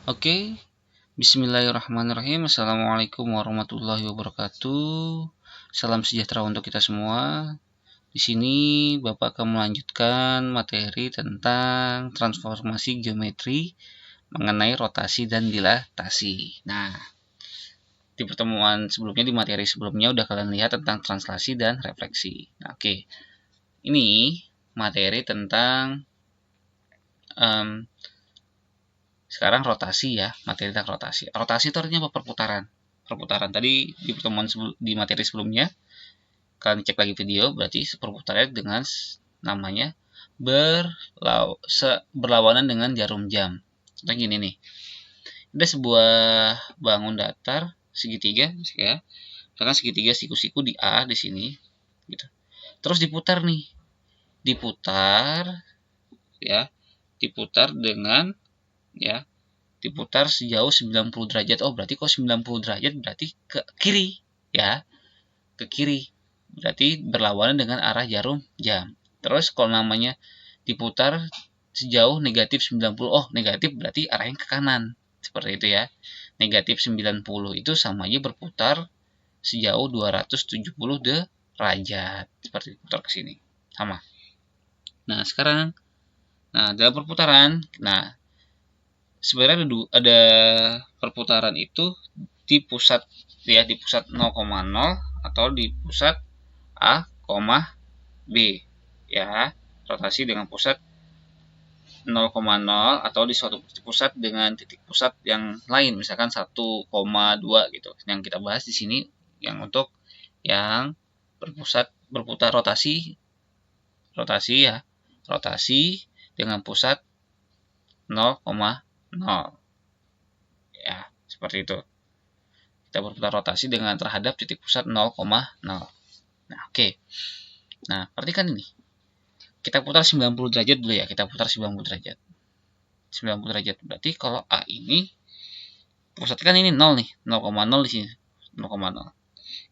Oke, bismillahirrahmanirrahim. Assalamualaikum warahmatullahi wabarakatuh. Salam sejahtera untuk kita semua. Di sini Bapak akan melanjutkan materi tentang transformasi geometri mengenai rotasi dan dilatasi. Nah, di pertemuan sebelumnya, di materi sebelumnya udah kalian lihat tentang translasi dan refleksi. Nah, oke. Ini materi tentang sekarang rotasi ya, materi tentang rotasi. Rotasi itu artinya apa? Perputaran. Perputaran tadi di pertemuan di materi sebelumnya, kalian cek lagi video, berarti perputaran dengan namanya berlawanan dengan jarum jam. Contohnya gini nih, ada sebuah bangun datar segitiga ya, misalkan segitiga siku-siku di A di sini, gitu. Terus diputar nih, diputar ya, diputar dengan ya, diputar sejauh 90 derajat. Oh, berarti kok 90 derajat berarti ke kiri ya, ke kiri. Berarti berlawanan dengan arah jarum jam. Terus kalau namanya diputar sejauh negatif 90, oh negatif berarti arahnya ke kanan. Seperti itu ya. Negatif 90 itu sama aja berputar sejauh 270 derajat. Seperti putar ke sini. Sama. Nah, sekarang dalam perputaran, sebenarnya ada perputaran itu di pusat ya, di pusat 0,0 atau di pusat A, B ya. Rotasi dengan pusat 0,0 atau di suatu pusat dengan titik pusat yang lain, misalkan 1,2 gitu. Yang kita bahas di sini yang untuk yang berputar rotasi ya. Rotasi dengan pusat 0,0 ya, seperti itu. Kita berputar rotasi dengan terhadap titik pusat 0,0. Nah, oke. Nah, perhatikan ini. Kita putar 90 derajat dulu ya. Kita putar 90 derajat. 90 derajat. Berarti kalau A ini pusat kan ini 0 nih. 0,0 di sini. 0,0.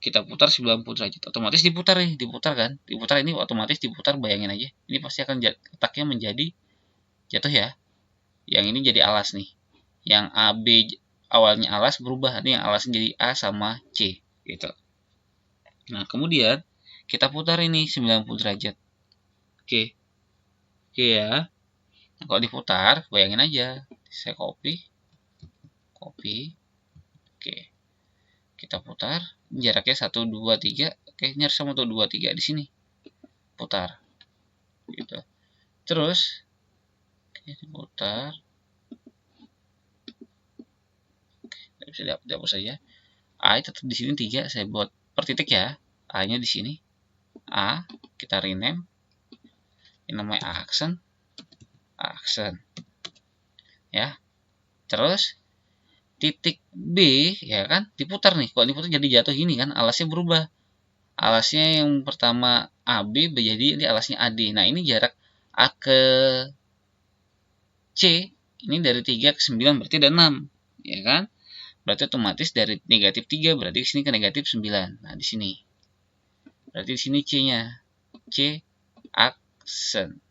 Kita putar 90 derajat. Otomatis diputar nih. Diputar kan. Diputar ini otomatis diputar. Bayangin aja. Ini pasti akan letaknya menjadi jatuh ya. Yang ini jadi alas nih. Yang AB awalnya alas berubah. Ini yang alasnya jadi A sama C. Gitu. Nah, kemudian kita putar ini 90 derajat. Oke. Oke ya. Nah, kalau diputar, bayangin aja. Saya copy. Oke. Kita putar. Jaraknya 1, 2, 3. Oke, ini harus sama 1, 2, 3 di sini. Putar. Gitu. Terus, oke, diputar. Oke, bisa dihapus saja. A tetap di sini 3. Saya buat per titik ya. A-nya di sini. A, kita rename. Ini namanya aksen. Ya. Terus titik B ya kan diputar nih. Kalau diputar jadi jatuh gini kan, alasnya berubah. Alasnya yang pertama AB menjadi ini alasnya AD. Nah, ini jarak A ke C ini dari 3 ke 9 berarti ada 6, ya kan? Berarti otomatis dari negatif 3 berarti ke sini ke negatif 9. Nah, di sini. Berarti di sini C-nya. C aksen.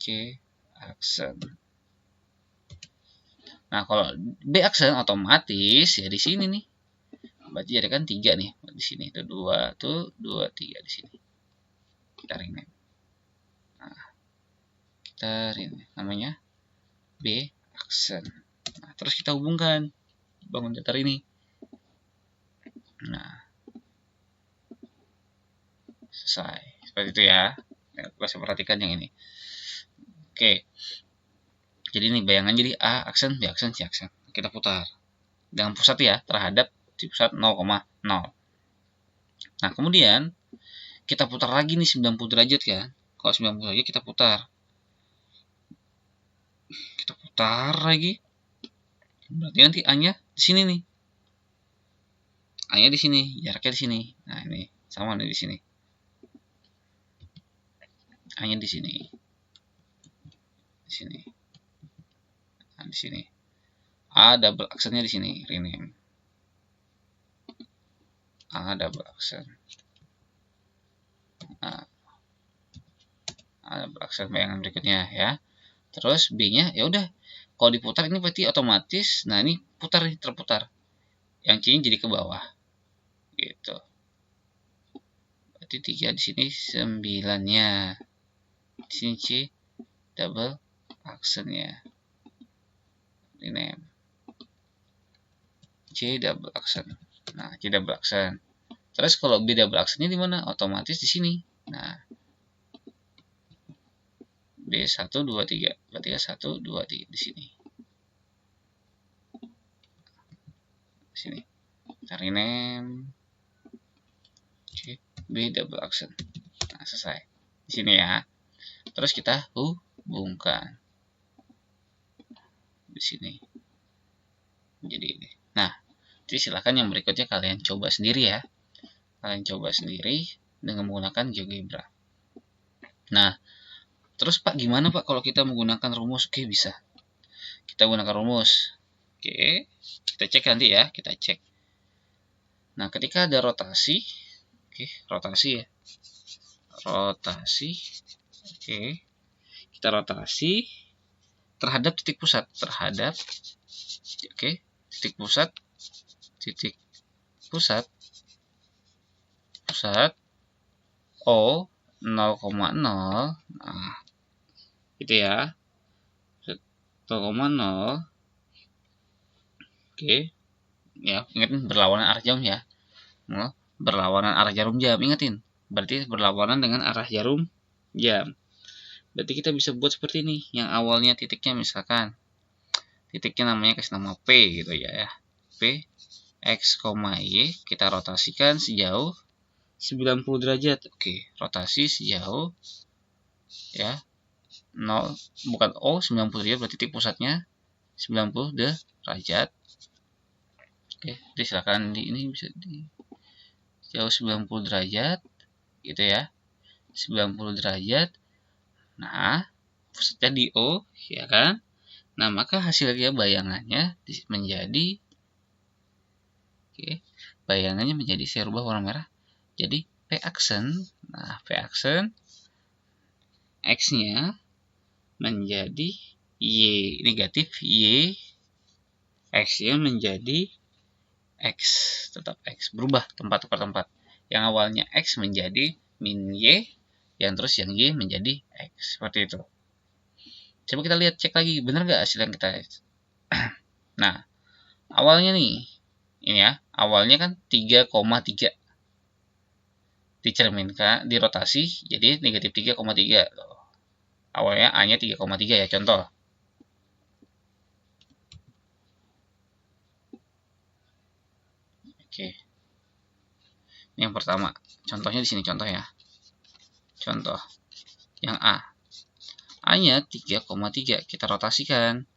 C aksen. Nah, kalau B aksen otomatis ya di sini nih. Berarti jadi kan 3 nih di sini. Itu 2, tuh 2, 3 di sini. Kita rename. Nah, kita rename namanya B aksen. Nah, terus kita hubungkan bangun datar ini. Nah, selesai. Seperti itu ya. Kita perhatikan yang ini. Oke. Jadi ini bayangan jadi A aksen, B aksen, C aksen. Kita putar. Dengan pusat ya, terhadap di pusat 0,0. Nah, kemudian kita putar lagi nih 90 derajat kan. Kalau 90 derajat kita putar. Kita putar lagi. Berarti nanti A-nya di sini nih. A-nya di sini, jaraknya di sini. Nah, ini sama nih di sini. A-nya di sini. Di sini. Nah, di sini. A double aksennya di sini, rename. A double aksen. Nah, A double aksen bayangan berikutnya ya. Terus B-nya ya udah Kalau diputar ini berarti otomatis, nah ini putar nih, terputar. Yang C-nya jadi ke bawah. Gitu. Berarti 3 di sini 9-nya. Di sini C double aksennya. Rename. C double aksen. Nah, C double aksen. Terus kalau B double aksennya di mana? Otomatis di sini. Nah, B1 2 3. Berarti 1 2 3 di sini. Di sini. Kita rename. C B double aksen. Nah, selesai. Di sini ya. Terus kita hubungkan di sini. Jadi ini. Nah, jadi silakan yang berikutnya kalian coba sendiri ya. Kalian coba sendiri dengan menggunakan GeoGebra. Nah, terus Pak, gimana Pak kalau kita menggunakan rumus? Oke, bisa. Kita gunakan rumus. Oke, kita cek nanti ya, kita cek. Nah, ketika ada rotasi, oke, rotasi ya. Rotasi. Oke. Kita rotasi terhadap titik pusat, terhadap titik pusat O 0,0. Nah, gitu ya. 0,0. Oke. Ya, ingatin berlawanan arah jam ya. Berlawanan arah jarum jam, ingetin. Berarti berlawanan dengan arah jarum jam. Berarti kita bisa buat seperti ini. Yang awalnya titiknya misalkan titiknya namanya kasih nama P gitu ya. P X, Y, kita rotasikan sejauh 90 derajat. Oke, rotasi sejauh ya 0, bukan O, 90 derajat berarti titik pusatnya 90 derajat. Oke, jadi silakan ini bisa di sejauh 90 derajat gitu ya. 90 derajat. Nah, pusatnya di O, ya kan? Nah, maka hasilnya bayangannya menjadi saya rubah warna merah jadi P aksen. Nah, P aksen X-nya menjadi Y negatif, Y X-nya menjadi X, tetap X, berubah tempat per tempat. Yang awalnya X menjadi min Y, yang terus yang Y menjadi X, seperti itu. Coba kita lihat, cek lagi, bener nggak hasil yang kita. Nah, awalnya nih, ini ya, awalnya kan 3,3 dicerminkan, dirotasi jadi negatif 3,3. Awalnya A-nya 3,3 ya, contoh. Oke. Ini yang pertama, contohnya di sini contoh ya. Contoh yang A. A-nya 3,3, kita rotasikan.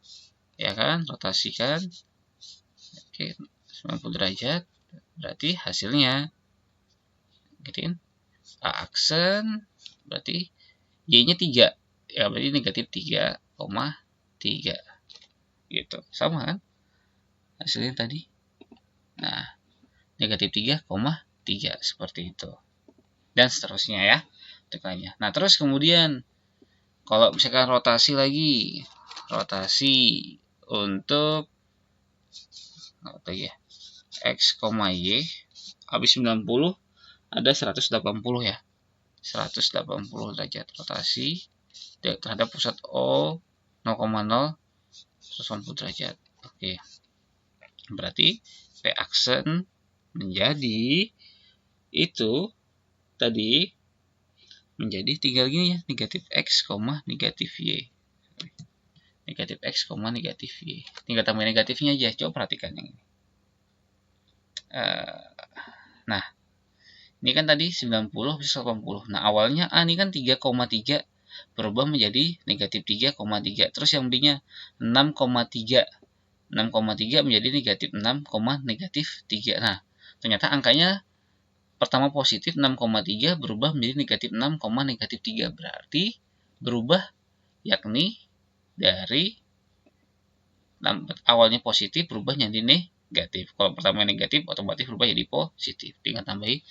Ya kan? Rotasikan. Oke, 90 derajat. Berarti hasilnya gituin. A aksen berarti Y-nya 3. Ya, berarti negatif 3,3. Gitu. Sama kan? Hasilnya tadi. Nah, negatif 3,3 seperti itu. Dan seterusnya ya. Tekannya. Nah, terus kemudian kalau misalkan rotasi lagi, rotasi untuk apa ya, X, Y habis 90 ada 180 ya, 180 derajat rotasi terhadap pusat O 0,0 180 derajat. Oke, berarti P aksen menjadi itu tadi menjadi tinggal gini ya, negatif X, negatif Y. Negatif X, negatif Y. Tinggal tambah negatifnya aja. Coba perhatikan yang ini. Nah, ini kan tadi 90 bisa 80. Nah, awalnya A ini kan 3,3 berubah menjadi negatif 3,3. Terus yang B-nya 6,3. 6,3 menjadi negatif 6, negatif 3. Nah, ternyata angkanya pertama positif 6,3 berubah menjadi negatif 6, negatif 3. Berarti berubah yakni dari awalnya positif berubah jadi negatif. Kalau pertama negatif otomatis berubah jadi positif. Tinggal tambahin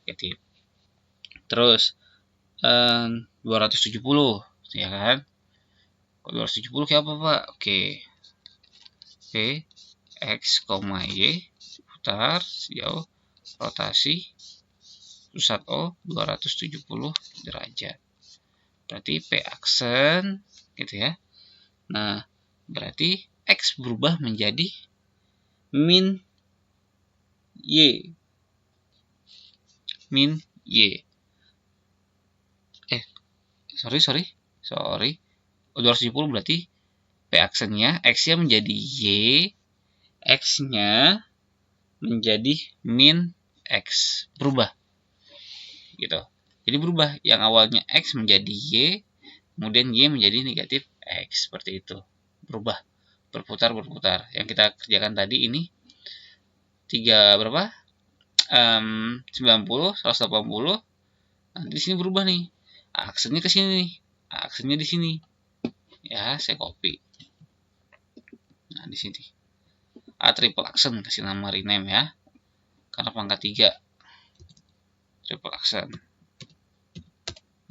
negatif. Terus 270 ya kan. Kalau 270 kayak apa, Pak? Oke. P X, Y putar sejauh rotasi pusat O 270 derajat. Berarti P aksen gitu ya. Nah, berarti X berubah menjadi min Y. Min Y. Sorry. 270 berarti P aksennya, X-nya menjadi Y, X-nya menjadi min X. Berubah. Gitu. Jadi berubah. Yang awalnya X menjadi Y, kemudian Y menjadi negatif X. Seperti itu. Berubah. Berputar. Yang kita kerjakan tadi ini 3 berapa? 90, 180. Nanti di sini berubah nih. Aksennya ke sini nih. Aksennya di sini. Ya, saya copy. Nah, di sini. Triple aksen, kasih nama rename ya. Karena pangkat 3. Triple aksen.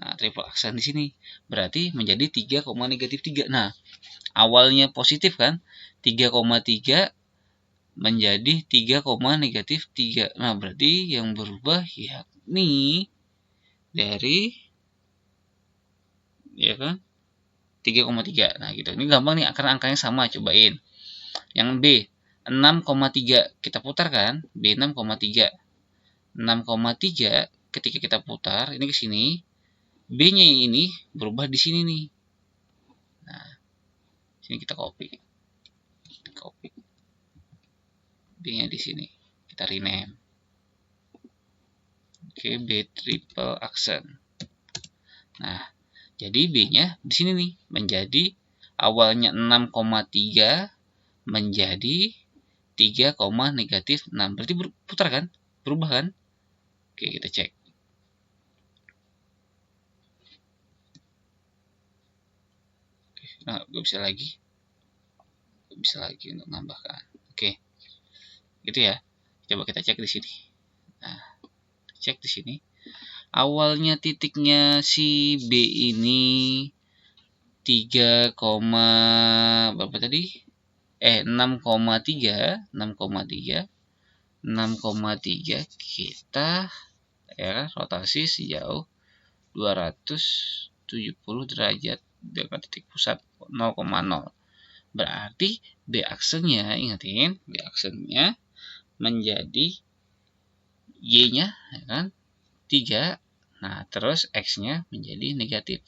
Nah, triple aksen di sini. Berarti menjadi 3, negatif 3. Nah, awalnya positif kan? 3,3 menjadi 3, negatif 3. Nah, berarti yang berubah yakni dari ya kan 3,3. Nah, gitu. Ini gampang nih karena angkanya sama, cobain. Yang B 6,3 kita putar kan? B 6,3. 6,3 ketika kita putar ini ke sini, B-nya ini berubah di sini nih. Nah, sini kita copy. B-nya di sini. Kita rename. Oke, B triple aksen. Nah, jadi B-nya di sini nih menjadi awalnya 6,3 menjadi 3, negatif 6. Berarti berputar kan? Berubah kan? Oke, kita cek. Nah, gue bisa lagi untuk menambahkan. Oke. Gitu ya. Coba kita cek di sini. Nah, cek di sini. Awalnya titiknya si B ini 3, berapa tadi? 6,3 kita ya rotasi sejauh 270 derajat dengan titik pusat 0,0. Berarti B aksennya, ingatin, B aksennya menjadi Y-nya ya kan 3. Nah, terus X-nya menjadi negatif.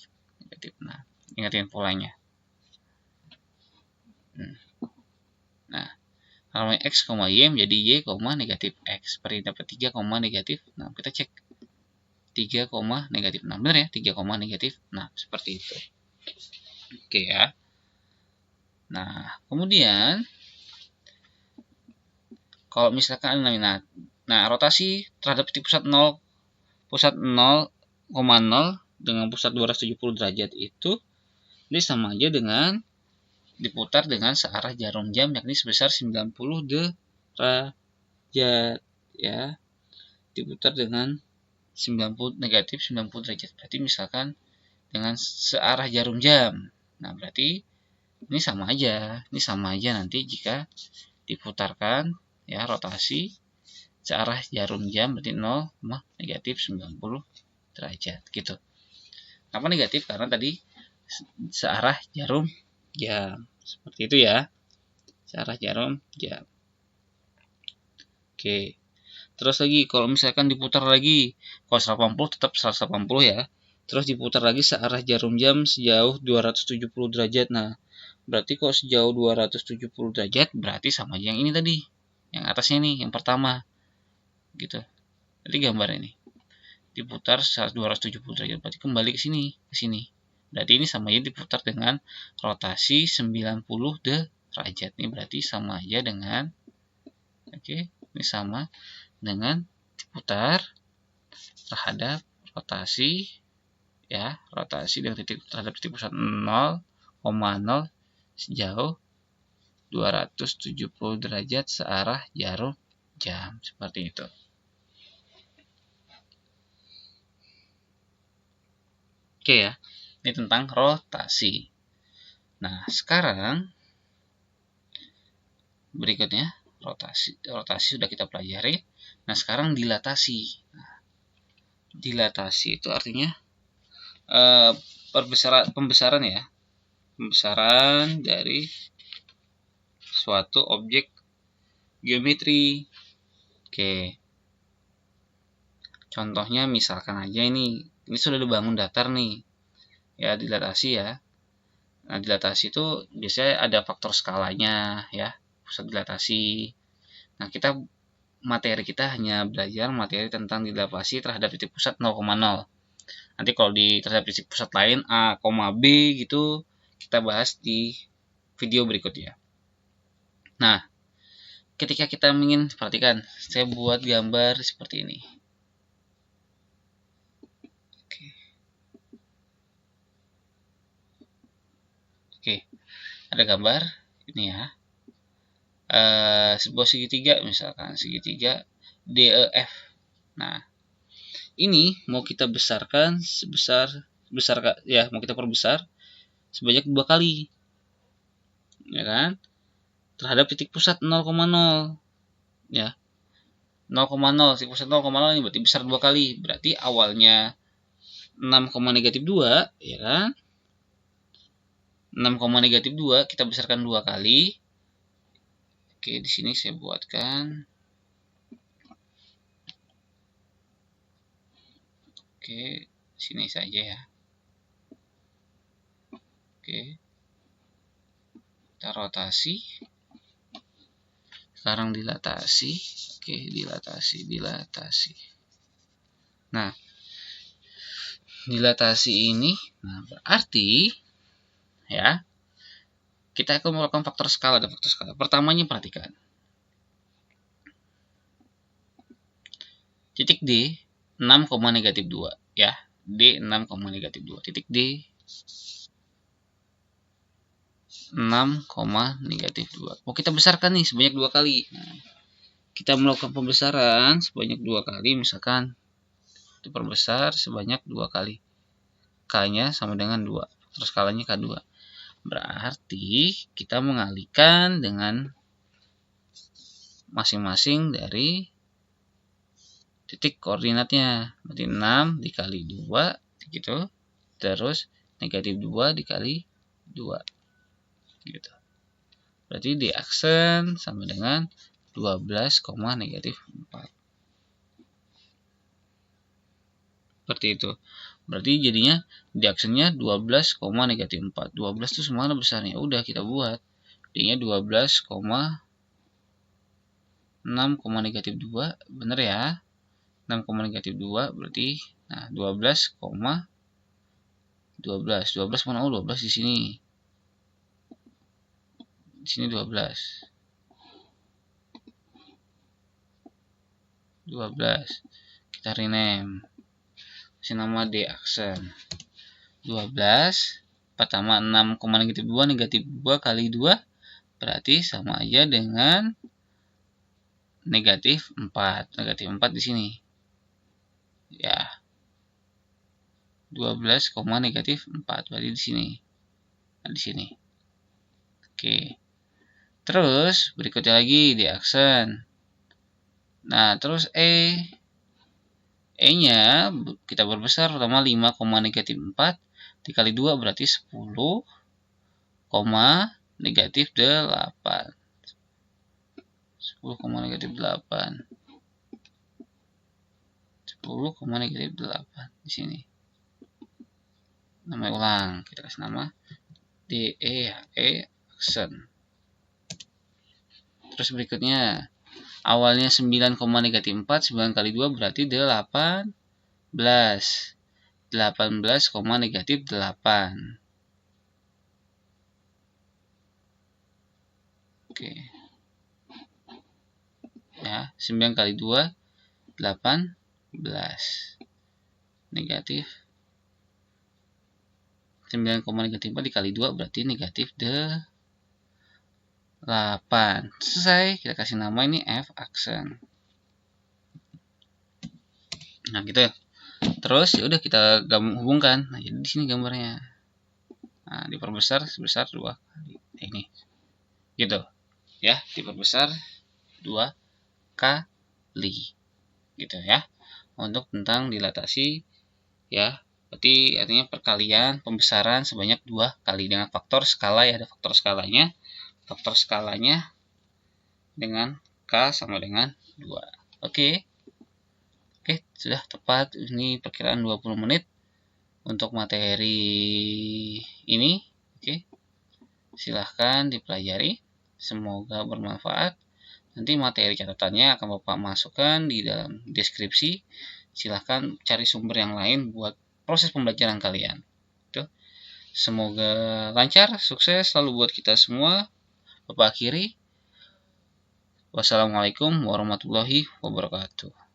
Nah, ingatin polanya. Nah, kalau X, Y menjadi Y, negatif X. Seperti dapat 3, negatif 6. Kita cek. 3, negatif 6. Benar ya? 3, negatif 6. Seperti itu. Oke ya. Nah, kemudian kalau misalkan nah rotasi terhadap titik pusat 0 dengan pusat 270 derajat itu ini sama aja dengan diputar dengan searah jarum jam yakni sebesar 90 derajat ya. Diputar dengan 90 derajat. Berarti misalkan dengan searah jarum jam. Nah, berarti ini sama aja. Ini sama aja nanti jika diputarkan ya rotasi searah jarum jam berarti 0, negatif 90 derajat gitu. Kenapa negatif? Karena tadi searah jarum jam. Seperti itu ya. Searah jarum jam. Oke. Terus lagi kalau misalkan diputar lagi, kalau 180 tetap 180 ya. Terus diputar lagi searah jarum jam sejauh 270 derajat. Nah, berarti kalau sejauh 270 derajat berarti sama aja yang ini tadi. Yang atasnya nih, yang pertama. Gitu. Jadi gambar ini. Diputar 270 derajat berarti kembali ke sini, Berarti ini sama aja diputar dengan rotasi 90 derajat. Ini berarti sama aja dengan ini sama dengan diputar terhadap rotasi ya, rotasi dengan terhadap titik pusat 0,0 sejauh 270 derajat searah jarum jam. Seperti itu. Oke ya. Ini tentang rotasi. Nah, sekarang berikutnya rotasi sudah kita pelajari. Nah, sekarang dilatasi. Nah, dilatasi itu artinya pembesaran ya. Pembesaran dari suatu objek geometri. Oke. Contohnya misalkan aja ini sudah dibangun datar nih. Ya, dilatasi ya. Nah, dilatasi itu biasanya ada faktor skalanya ya, pusat dilatasi. Nah, materi kita hanya belajar materi tentang dilatasi terhadap titik pusat 0,0. Nanti kalau terhadap titik pusat lain A, B gitu, kita bahas di video berikutnya. Nah, ketika kita ingin, perhatikan, saya buat gambar seperti ini. Oke, ada gambar ini ya. Sebuah segitiga, misalkan segitiga DEF. Nah, ini mau kita besarkan mau kita perbesar sebanyak 2 kali, ya kan, terhadap titik pusat 0,0 ya. 0,0, titik pusat 0,0 ini berarti besar 2 kali, berarti awalnya 6, -2 ya kan, 6, -2 kita besarkan 2 kali. Oke, di sini saya buatkan. Oke, sini saja ya. Oke. Kita rotasi. Sekarang dilatasi. Oke, dilatasi. Nah, dilatasi ini berarti ya, kita akan melakukan faktor skala dan faktor skala. Pertamanya perhatikan. Titik D 6, -2 ya. D 6, -2. Titik D 6, -2. Mau kita besarkan nih sebanyak 2 kali. Nah, kita melakukan pembesaran sebanyak 2 kali, misalkan diperbesar sebanyak 2 kali. K-nya sama dengan 2. Terus skalanya K2. Berarti kita mengalihkan dengan masing-masing dari titik koordinatnya. Berarti 6 dikali 2 gitu. Terus -2 dikali 2 gitu. Berarti di aksen sama dengan 12, -4. Seperti itu. Berarti jadinya di aksennya 12, -4. 12 itu semana besarnya? Udah kita buat. D-nya 12, 6, -2. Bener ya? 6, -2 berarti 12, 12 mana? Oh, 12 di sini. Di sini 12. 12. Kita rename. Kasih nama D aksen. 12 pertama 6, -2 kali 2 berarti sama aja dengan -4. -4 di sini. Ya. 12, -4 berarti di sini. Nah, di sini. Oke. Terus berikutnya lagi di aksen. Nah, terus E-nya kita perbesar, pertama 5, -4 dikali 2 berarti 10, -8. 10, -8. 10, -8 di sini. Nama ulang, kita kasih nama DE aksen. Terus berikutnya awalnya 9, -4, 9 kali 2 berarti 18. 18, -8. Oke. Ya, 9 kali 2 18. Negatif 9, -4 dikali 2 berarti -8. Selesai, kita kasih nama ini F aksen. Nah, gitu ya. Terus ya udah kita hubungkan. Nah, jadi di sini gambarnya. Nah, diperbesar sebesar 2 kali. Ini. Gitu. Ya, diperbesar 2 kali. Gitu ya. Untuk tentang dilatasi ya. Berarti artinya perkalian pembesaran sebanyak 2 kali dengan faktor skala ya, ada faktor skalanya. Faktor skalanya dengan K sama dengan 2. Oke. Oke, sudah tepat. Ini perkiraan 20 menit untuk materi ini. Oke. Silahkan dipelajari. Semoga bermanfaat. Nanti materi catatannya akan Bapak masukkan di dalam deskripsi. Silahkan cari sumber yang lain buat proses pembelajaran kalian. Semoga lancar, sukses selalu buat kita semua. Bapak akhiri. Wassalamualaikum warahmatullahi wabarakatuh.